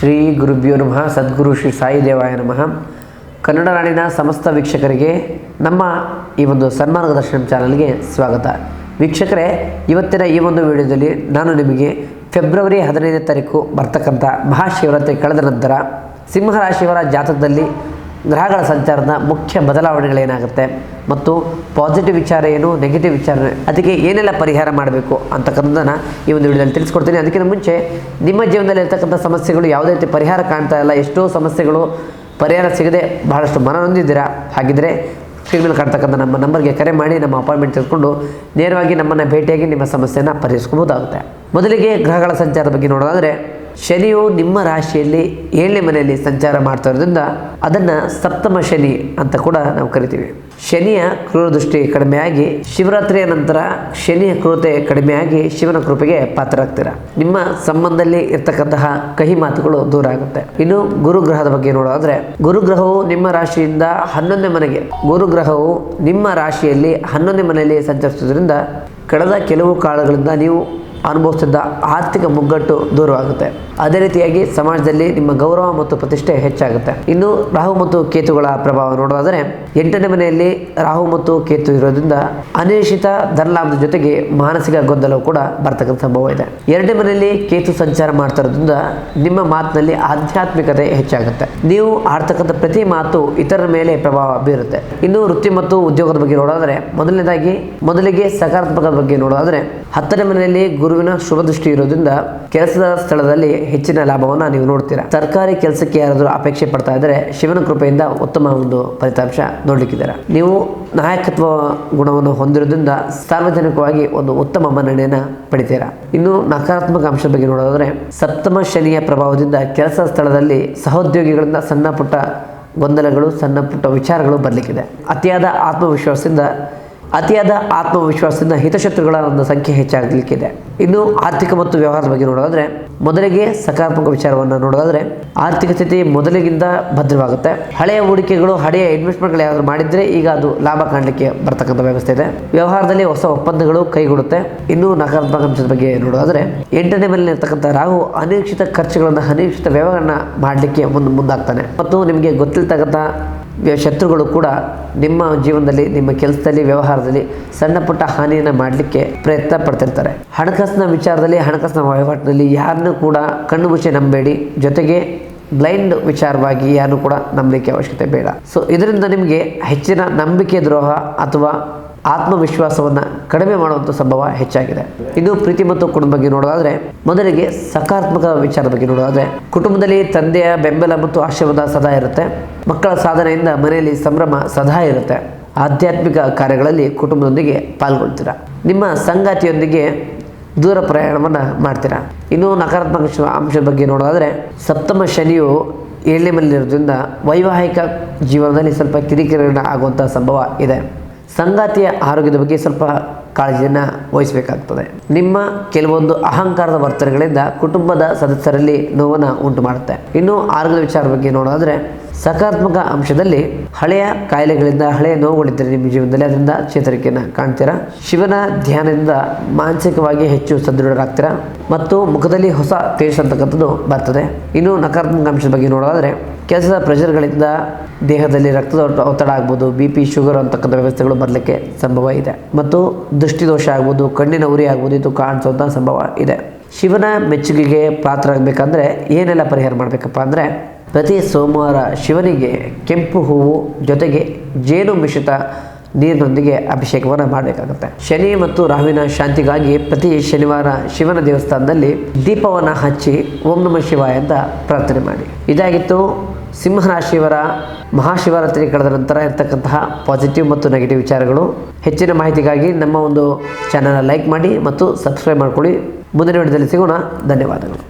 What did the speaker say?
ಶ್ರೀ ಗುರುಭ್ಯೋ ನಮಃ. ಸದ್ಗುರು ಶ್ರೀ ಸಾಯಿ ದೇವಾಯ ನಮಃ. ಕನ್ನಡ ನಾಡಿನ ಸಮಸ್ತ ವೀಕ್ಷಕರಿಗೆ ನಮ್ಮ ಈ ಒಂದು ಸನ್ಮಾರ್ಗದರ್ಶನ ಚಾನಲ್ಗೆ ಸ್ವಾಗತ. ವೀಕ್ಷಕರೇ, ಇವತ್ತಿನ ಈ ಒಂದು ವಿಡಿಯೋದಲ್ಲಿ ನಾನು ನಿಮಗೆ ಫೆಬ್ರವರಿ 15ನೇ ತಾರೀಕು ಬರ್ತಕ್ಕಂಥ ಮಹಾಶಿವರಾತ್ರಿ ಕಳೆದ ನಂತರ ಸಿಂಹರಾಶಿಯವರ ಜಾತಕದಲ್ಲಿ ಗ್ರಹಗಳ ಸಂಚಾರದ ಮುಖ್ಯ ಬದಲಾವಣೆಗಳೇನಾಗುತ್ತೆ ಮತ್ತು ಪಾಸಿಟಿವ್ ವಿಚಾರ ಏನು, ನೆಗೆಟಿವ್ ವಿಚಾರ, ಅದಕ್ಕೆ ಏನೆಲ್ಲ ಪರಿಹಾರ ಮಾಡಬೇಕು ಅಂತಕ್ಕಂಥದ್ದನ್ನು ಈ ಒಂದು ವಿಡಿಯೋದಲ್ಲಿ ತಿಳಿಸ್ಕೊಡ್ತೀನಿ. ಅದಕ್ಕಿಂತ ಮುಂಚೆ ನಿಮ್ಮ ಜೀವನದಲ್ಲಿ ಇರ್ತಕ್ಕಂಥ ಸಮಸ್ಯೆಗಳು ಯಾವುದೇ ರೀತಿ ಪರಿಹಾರ ಕಾಣ್ತಾ ಇಲ್ಲ, ಎಷ್ಟೋ ಸಮಸ್ಯೆಗಳು ಪರಿಹಾರ ಸಿಗದೆ ಬಹಳಷ್ಟು ಮನನೊಂದಿದ್ದೀರಾ. ಹಾಗಿದ್ದರೆ ಸ್ಕ್ರೀನ್ ಮೇಲೆ ಕಾಣ್ತಕ್ಕಂಥ ನಮ್ಮ ನಂಬರ್ಗೆ ಕರೆ ಮಾಡಿ ನಮ್ಮ ಅಪಾಯಿಂಟ್ಮೆಂಟ್ ತೆಗೆದುಕೊಂಡು ನೇರವಾಗಿ ನಮ್ಮನ್ನು ಭೇಟಿಯಾಗಿ ನಿಮ್ಮ ಸಮಸ್ಯೆಯನ್ನು ಪರಿಹರಿಸ್ಕೋಬೋದಾಗುತ್ತೆ. ಮೊದಲಿಗೆ ಗ್ರಹಗಳ ಸಂಚಾರದ ಬಗ್ಗೆ ನೋಡೋದಾದರೆ, ಶನಿಯು ನಿಮ್ಮ ರಾಶಿಯಲ್ಲಿ 7ನೇ ಮನೆಯಲ್ಲಿ ಸಂಚಾರ ಮಾಡ್ತಾ ಇರೋದ್ರಿಂದ ಅದನ್ನು ಸಪ್ತಮ ಶನಿ ಅಂತ ಕೂಡ ನಾವು ಕರಿತೀವಿ. ಶನಿಯ ಕ್ರೂರ ದೃಷ್ಟಿ ಕಡಿಮೆಯಾಗಿ ಶಿವರಾತ್ರಿಯ ನಂತರ ಶನಿಯ ಕ್ರೂರತೆ ಕಡಿಮೆಯಾಗಿ ಶಿವನ ಕೃಪೆಗೆ ಪಾತ್ರರಾಗ್ತೀರಾ. ನಿಮ್ಮ ಸಂಬಂಧದಲ್ಲಿ ಇರ್ತಕ್ಕಂತಹ ಕಹಿ ಮಾತುಗಳು ದೂರ ಆಗುತ್ತೆ. ಇನ್ನು ಗುರುಗ್ರಹದ ಬಗ್ಗೆ ನೋಡೋದಾದ್ರೆ, ಗುರುಗ್ರಹವು ನಿಮ್ಮ ರಾಶಿಯಿಂದ 11ನೇ ಮನೆಗೆ, ಗುರುಗ್ರಹವು ನಿಮ್ಮ ರಾಶಿಯಲ್ಲಿ 11ನೇ ಮನೆಯಲ್ಲಿ ಸಂಚರಿಸುವುದರಿಂದ ಕಳೆದ ಕೆಲವು ಕಾಲಗಳಿಂದ ನೀವು ಅನುಭವಿಸಿದ್ದ ಆರ್ಥಿಕ ಮುಗ್ಗಟ್ಟು ದೂರವಾಗುತ್ತೆ. ಅದೇ ರೀತಿಯಾಗಿ ಸಮಾಜದಲ್ಲಿ ನಿಮ್ಮ ಗೌರವ ಮತ್ತು ಪ್ರತಿಷ್ಠೆ ಹೆಚ್ಚಾಗುತ್ತೆ. ಇನ್ನು ರಾಹು ಮತ್ತು ಕೇತುಗಳ ಪ್ರಭಾವ ನೋಡೋದಾದರೆ, 8ನೇ ಮನೆಯಲ್ಲಿ ರಾಹು ಮತ್ತು ಕೇತು ಇರೋದ್ರಿಂದ ಅನಿರೀಕ್ಷಿತ ಧನಲಾಭದ ಜೊತೆಗೆ ಮಾನಸಿಕ ಗೊಂದಲವು ಕೂಡ ಬರ್ತಕ್ಕಂಥ ಸಂಭವ ಇದೆ. 2ನೇ ಮನೆಯಲ್ಲಿ ಕೇತು ಸಂಚಾರ ಮಾಡ್ತಾ ಇರೋದ್ರಿಂದ ನಿಮ್ಮ ಮಾತಿನಲ್ಲಿ ಆಧ್ಯಾತ್ಮಿಕತೆ ಹೆಚ್ಚಾಗುತ್ತೆ. ನೀವು ಆಡ್ತಕ್ಕಂಥ ಪ್ರತಿ ಮಾತು ಇತರರ ಮೇಲೆ ಪ್ರಭಾವ ಬೀರುತ್ತೆ. ಇನ್ನು ವೃತ್ತಿ ಮತ್ತು ಉದ್ಯೋಗದ ಬಗ್ಗೆ ನೋಡೋದಾದರೆ, ಮೊದಲಿಗೆ ಸಕಾರಾತ್ಮಕದ ಬಗ್ಗೆ ನೋಡೋದಾದರೆ, 10ನೇ ಮನೆಯಲ್ಲಿ ಗುರುವಿನ ಶುಭ ದೃಷ್ಟಿ ಇರೋದ್ರಿಂದ ಕೆಲಸದ ಸ್ಥಳದಲ್ಲಿ ಹೆಚ್ಚಿನ ಲಾಭವನ್ನು ನೀವು ನೋಡ್ತೀರಾ. ಸರ್ಕಾರಿ ಕೆಲಸಕ್ಕೆ ಯಾರಾದರೂ ಅಪೇಕ್ಷೆ ಪಡ್ತಾ ಇದ್ದರೆ ಶಿವನ ಕೃಪೆಯಿಂದ ಉತ್ತಮ ಒಂದು ಫಲಿತಾಂಶ ನೋಡ್ಲಿಕ್ಕಿದ್ದೀರಾ. ನೀವು ನಾಯಕತ್ವ ಗುಣವನ್ನು ಹೊಂದಿರೋದ್ರಿಂದ ಸಾರ್ವಜನಿಕವಾಗಿ ಒಂದು ಉತ್ತಮ ಮನ್ನಣೆಯನ್ನು ಪಡಿತೀರಾ. ಇನ್ನು ನಕಾರಾತ್ಮಕ ಅಂಶದ ಬಗ್ಗೆ ನೋಡೋದಾದರೆ, ಸಪ್ತಮ ಶನಿಯ ಪ್ರಭಾವದಿಂದ ಕೆಲಸ ಸ್ಥಳದಲ್ಲಿ ಸಹೋದ್ಯೋಗಿಗಳಿಂದ ಸಣ್ಣ ಪುಟ್ಟ ಗೊಂದಲಗಳು, ಸಣ್ಣ ಪುಟ್ಟ ವಿಚಾರಗಳು ಬರಲಿಕ್ಕಿದೆ. ಅತಿಯಾದ ಆತ್ಮವಿಶ್ವಾಸದಿಂದ ಹಿತಶತ್ರುಗಳ ಒಂದು ಸಂಖ್ಯೆ ಹೆಚ್ಚಾಗಲಿಕ್ಕಿದೆ. ಇನ್ನು ಆರ್ಥಿಕ ಮತ್ತು ವ್ಯವಹಾರದ ಬಗ್ಗೆ ನೋಡೋದಾದರೆ, ಮೊದಲಿಗೆ ಸಕಾರಾತ್ಮಕ ವಿಚಾರವನ್ನು ನೋಡೋದಾದರೆ, ಆರ್ಥಿಕ ಸ್ಥಿತಿ ಮೊದಲಿಗಿಂತ ಭದ್ರವಾಗುತ್ತೆ. ಹಳೆಯ ಹೂಡಿಕೆಗಳು, ಹಳೆಯ ಇನ್ವೆಸ್ಟ್ಮೆಂಟ್ಗಳು ಯಾರಾದರೂ ಮಾಡಿದರೆ ಈಗ ಅದು ಲಾಭ ಕಾಣಲಿಕ್ಕೆ ಬರ್ತಕ್ಕಂಥ ವ್ಯವಸ್ಥೆ ಇದೆ. ವ್ಯವಹಾರದಲ್ಲಿ ಹೊಸ ಒಪ್ಪಂದಗಳು ಕೈಗೂಡುತ್ತೆ. ಇನ್ನು ನಕಾರಾತ್ಮಕ ಅಂಶದ ಬಗ್ಗೆ ನೋಡೋದಾದರೆ, 8ನೇ ಮನೆಯಲ್ಲಿ ಇರ್ತಕ್ಕಂಥ ರಾಹು ಅನಿರೀಕ್ಷಿತ ಖರ್ಚುಗಳನ್ನು, ಅನಿರೀಕ್ಷಿತ ವ್ಯವಹಾರವನ್ನು ಮಾಡಲಿಕ್ಕೆ ಮುಂದಾಗ್ತಾನೆ ಮತ್ತು ನಿಮಗೆ ಗೊತ್ತಿರ್ತಕ್ಕಂಥ ಶತ್ರುಗಳು ಕೂಡ ನಿಮ್ಮ ಜೀವನದಲ್ಲಿ, ನಿಮ್ಮ ಕೆಲಸದಲ್ಲಿ, ವ್ಯವಹಾರದಲ್ಲಿ ಸಣ್ಣ ಪುಟ್ಟ ಹಾನಿಯನ್ನು ಮಾಡಲಿಕ್ಕೆ ಪ್ರಯತ್ನ ಪಡ್ತಿರ್ತಾರೆ. ಹಣಕಾಸಿನ ವಿಚಾರದಲ್ಲಿ, ಹಣಕಾಸಿನ ವಹಿವಾಟಿನಲ್ಲಿ ಯಾರನ್ನೂ ಕೂಡ ಕಣ್ಣು ಮುಚ್ಚಿ ನಂಬೇಡಿ. ಜೊತೆಗೆ ಬ್ಲೈಂಡ್ ವಿಚಾರವಾಗಿ ಯಾರನ್ನೂ ಕೂಡ ನಂಬಲಿಕ್ಕೆ ಅವಶ್ಯಕತೆ ಬೇಡ. ಸೊ ಇದರಿಂದ ನಿಮಗೆ ಹೆಚ್ಚಿನ ನಂಬಿಕೆ ದ್ರೋಹ ಅಥವಾ ಆತ್ಮವಿಶ್ವಾಸವನ್ನು ಕಡಿಮೆ ಮಾಡುವಂಥ ಸಂಭವ ಹೆಚ್ಚಾಗಿದೆ. ಇನ್ನು ಪ್ರೀತಿ ಮತ್ತು ಕುಟುಂಬ ಬಗ್ಗೆ ನೋಡೋದಾದರೆ, ಮೊದಲಿಗೆ ಸಕಾರಾತ್ಮಕ ವಿಚಾರದ ಬಗ್ಗೆ ನೋಡೋದಾದರೆ, ಕುಟುಂಬದಲ್ಲಿ ತಂದೆಯ ಬೆಂಬಲ ಮತ್ತು ಆಶೀರ್ವಾದ ಸದಾ ಇರುತ್ತೆ. ಮಕ್ಕಳ ಸಾಧನೆಯಿಂದ ಮನೆಯಲ್ಲಿ ಸಂಭ್ರಮ ಸದಾ ಇರುತ್ತೆ. ಆಧ್ಯಾತ್ಮಿಕ ಕಾರ್ಯಗಳಲ್ಲಿ ಕುಟುಂಬದೊಂದಿಗೆ ಪಾಲ್ಗೊಳ್ತೀರಾ. ನಿಮ್ಮ ಸಂಗಾತಿಯೊಂದಿಗೆ ದೂರ ಪ್ರಯಾಣವನ್ನು ಮಾಡ್ತೀರಾ. ಇನ್ನು ನಕಾರಾತ್ಮಕ ಅಂಶದ ಬಗ್ಗೆ ನೋಡೋದಾದರೆ, ಸಪ್ತಮ ಶನಿಯು 7ನೇ ಮನೆಯಲ್ಲಿರೋದ್ರಿಂದ ವೈವಾಹಿಕ ಜೀವನದಲ್ಲಿ ಸ್ವಲ್ಪ ಕಿರಿಕಿರಿ ಆಗುವಂಥ ಸಂಭವ ಇದೆ. ಸಂಗಾತಿಯ ಆರೋಗ್ಯದ ಬಗ್ಗೆ ಸ್ವಲ್ಪ ಕಾಳಜಿಯನ್ನು ವಹಿಸಬೇಕಾಗ್ತದೆ. ನಿಮ್ಮ ಕೆಲವೊಂದು ಅಹಂಕಾರದ ವರ್ತನೆಗಳಿಂದ ಕುಟುಂಬದ ಸದಸ್ಯರಲ್ಲಿ ನೋವನ್ನು ಉಂಟು ಮಾಡುತ್ತೆ. ಇನ್ನು ಆರೋಗ್ಯದ ವಿಚಾರದ ಬಗ್ಗೆ ನೋಡೋದಾದರೆ, ಸಕಾರಾತ್ಮಕ ಅಂಶದಲ್ಲಿ ಹಳೆಯ ಕಾಯಿಲೆಗಳಿಂದ, ಹಳೆಯ ನೋವುಗಳಿದ್ದರೆ ನಿಮ್ಮ ಜೀವನದಲ್ಲಿ ಅದರಿಂದ ಚೇತರಿಕೆಯನ್ನು ಕಾಣ್ತೀರಾ. ಶಿವನ ಧ್ಯಾನದಿಂದ ಮಾನಸಿಕವಾಗಿ ಹೆಚ್ಚು ಸದೃಢರಾಗ್ತೀರಾ ಮತ್ತು ಮುಖದಲ್ಲಿ ಹೊಸ ತೇಜಸ್ ಅಂತಕ್ಕಂಥದ್ದು ಬರ್ತದೆ. ಇನ್ನು ನಕಾರಾತ್ಮಕ ಅಂಶದ ಬಗ್ಗೆ ನೋಡೋದಾದರೆ, ಕೆಲಸದ ಪ್ರೆಷರ್ಗಳಿಂದ ದೇಹದಲ್ಲಿ ರಕ್ತದ ಒತ್ತಡ ಆಗ್ಬೋದು, BP, ಶುಗರ್ ಅಂತಕ್ಕಂಥ ವ್ಯವಸ್ಥೆಗಳು ಬರಲಿಕ್ಕೆ ಸಂಭವ ಇದೆ ಮತ್ತು ದೃಷ್ಟಿದೋಷ ಆಗ್ಬೋದು, ಕಣ್ಣಿನ ಉರಿ ಆಗ್ಬೋದು, ಇದು ಕಾಣಿಸುವಂಥ ಸಂಭವ ಇದೆ. ಶಿವನ ಮೆಚ್ಚುಗೆಗೆ ಪಾತ್ರರಾಗಬೇಕಂದ್ರೆ ಏನೆಲ್ಲ ಪರಿಹಾರ ಮಾಡಬೇಕಪ್ಪ ಅಂದರೆ, ಪ್ರತಿ ಸೋಮವಾರ ಶಿವನಿಗೆ ಕೆಂಪು ಹೂವು ಜೊತೆಗೆ ಜೇನು ಮಿಶ್ರಿತ ನೀರಿನೊಂದಿಗೆ ಅಭಿಷೇಕವನ್ನು ಮಾಡಬೇಕಾಗುತ್ತೆ. ಶನಿ ಮತ್ತು ರಾಹುವಿನ ಶಾಂತಿಗಾಗಿ ಪ್ರತಿ ಶನಿವಾರ ಶಿವನ ದೇವಸ್ಥಾನದಲ್ಲಿ ದೀಪವನ್ನು ಹಚ್ಚಿ ಓಂ ನಮಃ ಶಿವಾಯ ಅಂತ ಪ್ರಾರ್ಥನೆ ಮಾಡಿ. ಇದಾಗಿತ್ತು ಸಿಂಹರಾಶಿಯವರ ಮಹಾಶಿವರಾತ್ರಿ ಕಳೆದ ನಂತರ ಇರ್ತಕ್ಕಂತಹ ಪಾಸಿಟಿವ್ ಮತ್ತು ನೆಗೆಟಿವ್ ವಿಚಾರಗಳು. ಹೆಚ್ಚಿನ ಮಾಹಿತಿಗಾಗಿ ನಮ್ಮ ಒಂದು ಚಾನಲ್ ಲೈಕ್ ಮಾಡಿ ಮತ್ತು ಸಬ್ಸ್ಕ್ರೈಬ್ ಮಾಡ್ಕೊಳ್ಳಿ. ಮುಂದಿನ ವಿಡಿಯೋದಲ್ಲಿ ಸಿಗೋಣ. ಧನ್ಯವಾದಗಳು.